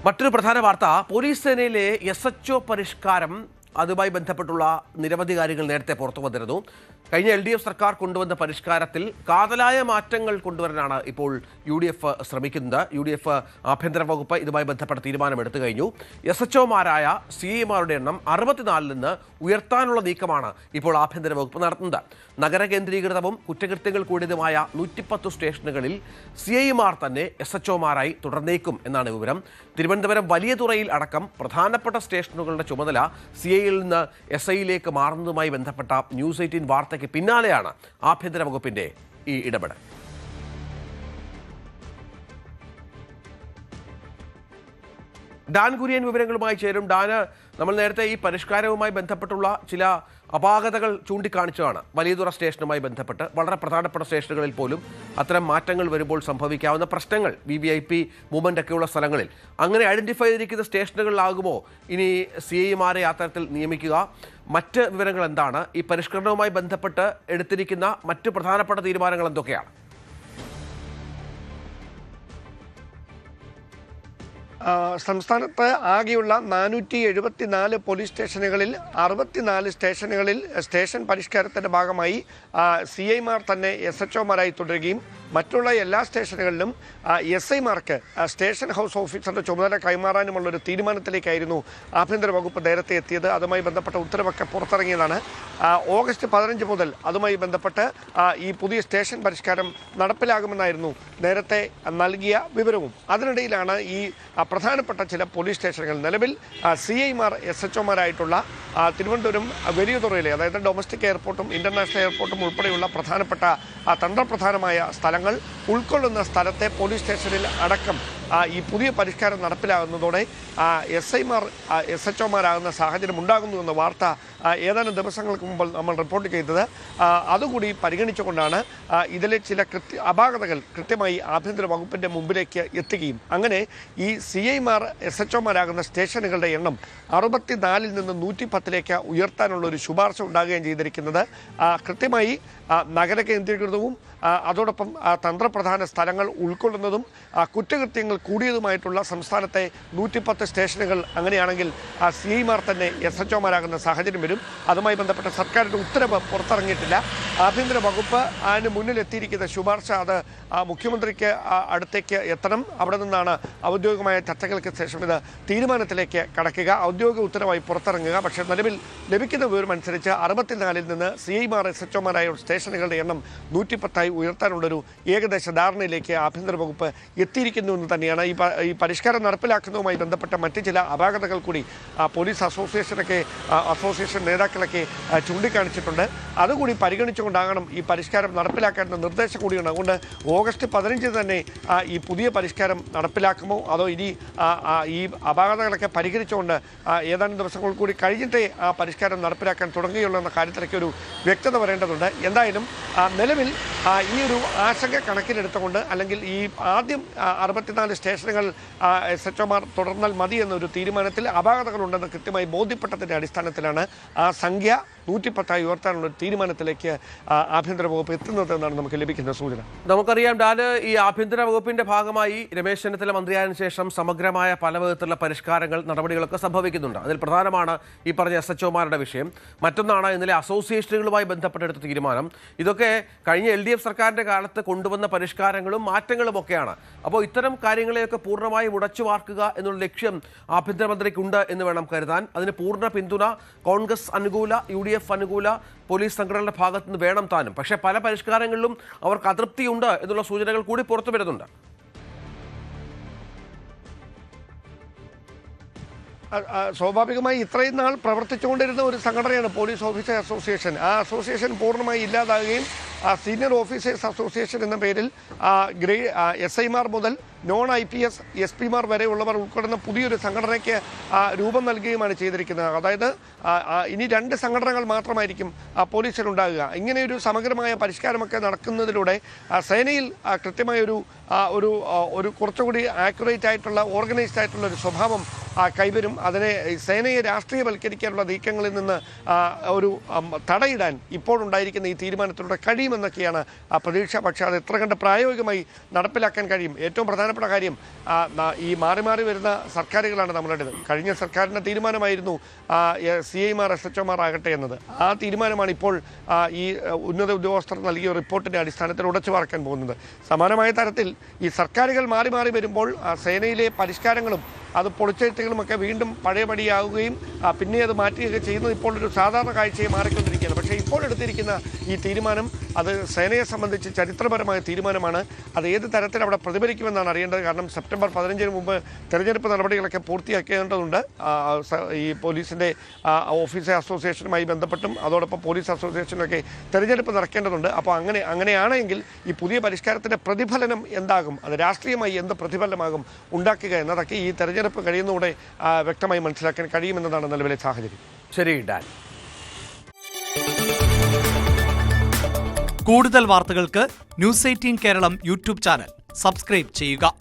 മറ്റൊരു പ്രധാന വാർത്ത, പോലീസ് സേനയിലെ SHO പരിഷ്കാരം അതുമായി ബന്ധപ്പെട്ടുള്ള നിരവധി കാര്യങ്ങൾ നേരത്തെ പുറത്തു വന്നിരുന്നു. കഴിഞ്ഞ LDF സർക്കാർ കൊണ്ടുവന്ന പരിഷ്കാരത്തിൽ കാതലായ മാറ്റങ്ങൾ കൊണ്ടുവരാനാണ് ഇപ്പോൾ UDF ശ്രമിക്കുന്നത്. UDF ആഭ്യന്തര വകുപ്പ് ഇതുമായി ബന്ധപ്പെട്ട തീരുമാനമെടുത്തു കഴിഞ്ഞു. SHOമാരായ CIമാരുടെ എണ്ണം 64-ൽ നിന്ന് ഉയർത്താനുള്ള നീക്കമാണ് ഇപ്പോൾ ആഭ്യന്തര വകുപ്പ് നടത്തുന്നത്. നഗര കേന്ദ്രീകൃതവും കുറ്റകൃത്യങ്ങൾ കൂടിയതുമായ 110 സ്റ്റേഷനുകളിൽ CIമാർ തന്നെ SHOമാരായി തുടർന്നേക്കും എന്നാണ് വിവരം. തിരുവനന്തപുരം വലിയ തുറയിൽ അടക്കം പ്രധാനപ്പെട്ട സ്റ്റേഷനുകളുടെ ചുമതല CIയിൽ നിന്ന് SIയിലേക്ക് മാറുന്നതുമായി ബന്ധപ്പെട്ട ന്യൂസ് 18 വാർത്തയ്ക്ക് പിന്നാലെയാണ് ആഭ്യന്തര വകുപ്പിന്റെ ഈ ഇടപെടൽ. ഡാൻ കുര്യൻ വിവരങ്ങളുമായി ചേരും. ഡാന്, നമ്മൾ നേരത്തെ ഈ പരിഷ്കാരവുമായി ബന്ധപ്പെട്ടുള്ള ചില അപാകതകൾ ചൂണ്ടിക്കാണിച്ചതാണ്. വലിയതുറ സ്റ്റേഷനുമായി ബന്ധപ്പെട്ട് വളരെ പ്രധാനപ്പെട്ട സ്റ്റേഷനുകളിൽ പോലും അത്തരം മാറ്റങ്ങൾ വരുമ്പോൾ സംഭവിക്കാവുന്ന പ്രശ്നങ്ങൾ, VVIP മൂവ്മെൻ്റ് ഒക്കെയുള്ള സ്ഥലങ്ങളിൽ അങ്ങനെ ഐഡൻറ്റിഫൈ ചെയ്തിരിക്കുന്ന സ്റ്റേഷനുകളിലാകുമോ ഇനി CIമാരെ അത്തരത്തിൽ നിയമിക്കുക? മറ്റ് വിവരങ്ങൾ എന്താണ്? ഈ പരിഷ്കരണവുമായി ബന്ധപ്പെട്ട് എടുത്തിരിക്കുന്ന മറ്റ് പ്രധാനപ്പെട്ട തീരുമാനങ്ങൾ എന്തൊക്കെയാണ്? സംസ്ഥാനത്ത് ആകെയുള്ള 474 പോലീസ് സ്റ്റേഷനുകളിൽ 64 സ്റ്റേഷനുകളിൽ സ്റ്റേഷൻ പരിഷ്കാരത്തിൻ്റെ ഭാഗമായി CIമാർ തന്നെ SHOമാരായി തുടരുകയും മറ്റുള്ള എല്ലാ സ്റ്റേഷനുകളിലും SIമാർക്ക് സ്റ്റേഷൻ ഹൗസ് ഓഫീസറുടെ ചുമതല കൈമാറാനുമുള്ളൊരു തീരുമാനത്തിലേക്കായിരുന്നു ആഭ്യന്തര വകുപ്പ് നേരത്തെ എത്തിയത്. അതുമായി ബന്ധപ്പെട്ട ഉത്തരവൊക്കെ പുറത്തിറങ്ങിയതാണ്. ഓഗസ്റ്റ് 15 മുതൽ അതുമായി ബന്ധപ്പെട്ട് ഈ പുതിയ സ്റ്റേഷൻ പരിഷ്കാരം നടപ്പിലാകുമെന്നായിരുന്നു നേരത്തെ നൽകിയ വിവരവും. അതിനിടയിലാണ് ഈ പ്രധാനപ്പെട്ട ചില പോലീസ് സ്റ്റേഷനുകൾ നിലവിൽ CIമാർ SHOമാരായിട്ടുള്ള തിരുവനന്തപുരം വലിയതുറയിലെ, അതായത് ഡൊമസ്റ്റിക് എയർപോർട്ടും ഇന്റർനാഷണൽ എയർപോർട്ടും ഉൾപ്പെടെയുള്ള പ്രധാനപ്പെട്ട തന്ത്രപ്രധാനമായ സ്ഥലങ്ങൾ ഉൾക്കൊള്ളുന്ന സ്ഥലത്തെ പോലീസ് സ്റ്റേഷനിൽ അടക്കം ഈ പുതിയ പരിഷ്കാരം നടപ്പിലാകുന്നതോടെ SIമാർ SHOമാരാകുന്ന സാഹചര്യം ഉണ്ടാകുന്നുവെന്ന വാർത്ത ഏതാനും ദിവസങ്ങൾക്ക് മുമ്പ് നമ്മൾ റിപ്പോർട്ട് ചെയ്തത്. അതുകൂടി പരിഗണിച്ചുകൊണ്ടാണ് ഇതിലെ ചില അപാകതകൾ കൃത്യമായി ആഭ്യന്തര വകുപ്പിൻ്റെ മുമ്പിലേക്ക് എത്തുകയും അങ്ങനെ ഈ CIമാർ SHOമാരാകുന്ന സ്റ്റേഷനുകളുടെ എണ്ണം 64-ൽ നിന്ന് 110-ലേക്ക് ഉയർത്താനുള്ളൊരു ശുപാർശ ഉണ്ടാകുകയും ചെയ്തിരിക്കുന്നത്. കൃത്യമായി നഗര കേന്ദ്രീകൃതവും അതോടൊപ്പം തന്ത്രപ്രധാന സ്ഥലങ്ങൾ ഉൾക്കൊള്ളുന്നതും കുറ്റകൃത്യങ്ങൾ കൂടിയതുമായിട്ടുള്ള സംസ്ഥാനത്തെ 110 സ്റ്റേഷനുകൾ അങ്ങനെയാണെങ്കിൽ CIമാർ തന്നെ SHOമാരാകുന്ന സാഹചര്യം വരും. അതുമായി ബന്ധപ്പെട്ട സർക്കാരിൻ്റെ ഉത്തരവ് പുറത്തിറങ്ങിയിട്ടില്ല. ആഭ്യന്തര വകുപ്പ് അതിന് മുന്നിലെത്തിയിരിക്കുന്ന ശുപാർശ അത് മുഖ്യമന്ത്രിക്ക് അടുത്തേക്ക് എത്തണം. അവിടെ നിന്നാണ് ഔദ്യോഗികമായ ചർച്ചകൾക്ക് ശേഷം ഇത് തീരുമാനത്തിലേക്ക് കടക്കുക, ഔദ്യോഗിക ഉത്തരവായി പുറത്തിറങ്ങുക. പക്ഷേ നിലവിൽ ലഭിക്കുന്ന വിവരമനുസരിച്ച് 64-ൽ നിന്ന് CIമാർ SHOമാരായ സ്റ്റേഷനുകളുടെ എണ്ണം 110-ആയി ഉയർത്താനുള്ളൊരു ഏകദേശ ധാരണയിലേക്ക് ആഭ്യന്തര വകുപ്പ് എത്തിയിരിക്കുന്നു എന്ന് തന്നെയാണ്. ഈ പരിഷ്കാരം നടപ്പിലാക്കുന്നതുമായി ബന്ധപ്പെട്ട മറ്റ് ചില അപാകതകൾ കൂടി പോലീസ് അസോസിയേഷൻ നേതാക്കളൊക്കെ ചൂണ്ടിക്കാണിച്ചിട്ടുണ്ട്. അതുകൂടി പരിഗണിച്ചുകൊണ്ടാകണം ഈ പരിഷ്കാരം നടപ്പിലാക്കേണ്ട നിർദ്ദേശം കൂടിയാണ്. അതുകൊണ്ട് ഓഗസ്റ്റ് 15 തന്നെ ഈ പുതിയ പരിഷ്കാരം നടപ്പിലാക്കുമോ അതോ ഇനി ഈ അപാകതകളൊക്കെ പരിഹരിച്ചുകൊണ്ട് ഏതാനും ദിവസങ്ങൾ കൂടി കഴിഞ്ഞിട്ടേ ആ പരിഷ്കാരം നടപ്പിലാക്കാൻ തുടങ്ങുകയുള്ളൂ എന്ന കാര്യത്തിലൊക്കെ ഒരു വ്യക്തത വരേണ്ടതുണ്ട്. എന്തായാലും നിലവിൽ ഈ ഒരു ആശങ്ക കണക്കിലെടുത്തുകൊണ്ട് അല്ലെങ്കിൽ ഈ ആദ്യം 64 സ്റ്റേഷനുകൾ SHOമാർ തുടർന്നാൽ മതി എന്നൊരു തീരുമാനത്തിൽ അപാകതകളുണ്ടെന്ന് കൃത്യമായി ബോധ്യപ്പെട്ടതിൻ്റെ അടിസ്ഥാനത്തിലാണ് ആ സംഖ്യ 110-ആയി ഉയർത്താനുള്ള തീരുമാനത്തിലേക്ക് ആഭ്യന്തര വകുപ്പ് എത്തുന്നതെന്നാണ് നമുക്ക് ലഭിക്കുന്ന സൂചന. നമുക്കറിയാം ഡാന്, ഈ ആഭ്യന്തര വകുപ്പിന്റെ ഭാഗമായി രമേശ് ചെന്നിത്തല മന്ത്രിയായതിനു ശേഷം സമഗ്രമായ പല വിധത്തിലുള്ള പരിഷ്കാരങ്ങൾ, നടപടികളൊക്കെ സംഭവിക്കുന്നുണ്ട്. അതിൽ പ്രധാനമാണ് ഈ പറഞ്ഞ SHOമാരുടെ വിഷയം. മറ്റൊന്നാണ് ഇന്നലെ അസോസിയേഷനുകളുമായി ബന്ധപ്പെട്ടെടുത്ത തീരുമാനം. ഇതൊക്കെ കഴിഞ്ഞ LDF സർക്കാരിന്റെ കാലത്ത് കൊണ്ടുവന്ന പരിഷ്കാരങ്ങളും മാറ്റങ്ങളും ഒക്കെയാണ്. അപ്പോൾ ഇത്തരം കാര്യങ്ങളെയൊക്കെ പൂർണ്ണമായും ഉടച്ചു വാർക്കുക എന്നുള്ള ലക്ഷ്യം ആഭ്യന്തരമന്ത്രിക്കുണ്ട് എന്ന് വേണം കരുതാൻ. അതിന് പൂർണ്ണ പിന്തുണ കോൺഗ്രസ് അനുകൂല, UDF അനുകൂല പോലീസ് സംഘടനയുടെ ഭാഗത്തു നിന്ന് വേണം താനും. പക്ഷേ പല പരിഷ്കാരങ്ങളിലും അവർക്ക് അതൃപ്തിയുണ്ട് എന്നുള്ള സൂചനകൾ കൂടി പുറത്തു വരുന്നുണ്ട്. സ്വാഭാവികമായി ഇത്രയും നാൾ പ്രവർത്തിച്ചുകൊണ്ടിരുന്ന ഒരു സംഘടനയാണ് പോലീസ് ഓഫീസേഴ്സ് അസോസിയേഷൻ. ആ അസോസിയേഷൻ പൂർണ്ണമായി ഇല്ലാതാകുകയും സീനിയർ ഓഫീസേഴ്സ് അസോസിയേഷൻ എന്ന പേരിൽ SIമാർ മുതൽ നോൺ IPS SP-മാർ വരെയുള്ളവർ ഉൾപ്പെടുന്ന പുതിയൊരു സംഘടനയ്ക്ക് രൂപം നൽകുകയുമാണ് ചെയ്തിരിക്കുന്നത്. അതായത് ഇനി 2 സംഘടനകൾ മാത്രമായിരിക്കും പോലീസിലുണ്ടാകുക. ഇങ്ങനെയൊരു സമഗ്രമായ പരിഷ്കാരമൊക്കെ നടക്കുന്നതിലൂടെ സേനയിൽ കൃത്യമായൊരു ഒരു കുറച്ചുകൂടി ആക്യുറേറ്റ് ആയിട്ടുള്ള ഓർഗനൈസ്ഡ് ആയിട്ടുള്ള ഒരു സ്വഭാവം കൈവരും. അതിനെ സേനയെ രാഷ്ട്രീയവൽക്കരിക്കാനുള്ള നീക്കങ്ങളിൽ നിന്ന് ഒരു തടയിടാൻ ഇപ്പോഴുണ്ടായിരിക്കുന്ന ഈ തീരുമാനത്തിലൂടെ കഴിയുമെന്നൊക്കെയാണ് പ്രതീക്ഷ. പക്ഷേ അത് എത്ര കണ്ട് പ്രായോഗികമായി നടപ്പിലാക്കാൻ കഴിയും? ഏറ്റവും പ്രധാനപ്പെട്ട കാര്യം ഈ മാറി മാറി വരുന്ന സർക്കാരുകളാണ് നമ്മളുടേത്. കഴിഞ്ഞ സർക്കാരിൻ്റെ തീരുമാനമായിരുന്നു CIമാർ SHOമാർ ആകട്ടെ എന്നത്. ആ തീരുമാനമാണ് ഇപ്പോൾ ഈ ഉന്നത ഉദ്യോഗസ്ഥർ നൽകിയ റിപ്പോർട്ടിൻ്റെ അടിസ്ഥാനത്തിൽ ഉടച്ചു വാർക്കാൻ പോകുന്നത്. സമാനമായ തരത്തിൽ ഈ സർക്കാരുകൾ മാറി മാറി വരുമ്പോൾ സേനയിലെ പരിഷ്കാരങ്ങളും അത് പൊളിച്ചെഴുത്തുകളുമൊക്കെ വീണ്ടും പഴയപടിയാവുകയും പിന്നെ അത് മാറ്റുകയൊക്കെ ചെയ്യുന്നത് ഇപ്പോൾ ഒരു സാധാരണ കാഴ്ചയെ മാറിക്കൊണ്ടിരിക്കുകയാണ്. പക്ഷേ ഇപ്പോൾ എടുത്തിരിക്കുന്ന ഈ തീരുമാനം അത് സേനയെ സംബന്ധിച്ച് ചരിത്രപരമായ തീരുമാനമാണ്. അത് ഏത് തരത്തിൽ അവിടെ പ്രതിഫലിക്കുമെന്നാണ് അറിയേണ്ടത്. കാരണം സെപ്റ്റംബർ 15 മുമ്പ് തെരഞ്ഞെടുപ്പ് നടപടികളൊക്കെ പൂർത്തിയാക്കേണ്ടതുണ്ട്. ഈ പോലീസിൻ്റെ ഓഫീസർ അസോസിയേഷനുമായി ബന്ധപ്പെട്ടും അതോടൊപ്പം പോലീസ് അസോസിയേഷനിലൊക്കെ തെരഞ്ഞെടുപ്പ് നടക്കേണ്ടതുണ്ട്. അപ്പോൾ അങ്ങനെയാണെങ്കിൽ ഈ പുതിയ പരിഷ്കാരത്തിൻ്റെ പ്രതിഫലനം എന്താകും, അത് രാഷ്ട്രീയമായി എന്ത് പ്രതിഫലനമാകും ഉണ്ടാക്കുക എന്നതൊക്കെ ഈ തെരഞ്ഞെടുപ്പ് കഴിയുന്നതോടെ വ്യക്തമായി മനസ്സിലാക്കാൻ കഴിയുമെന്നതാണ് നിലവിലെ സാഹചര്യം. ശരി ഡാൻ. കൂടുതൽ വാർത്തകൾക്ക് news 18 Keralam YouTube channel subscribe ചെയ്യുക.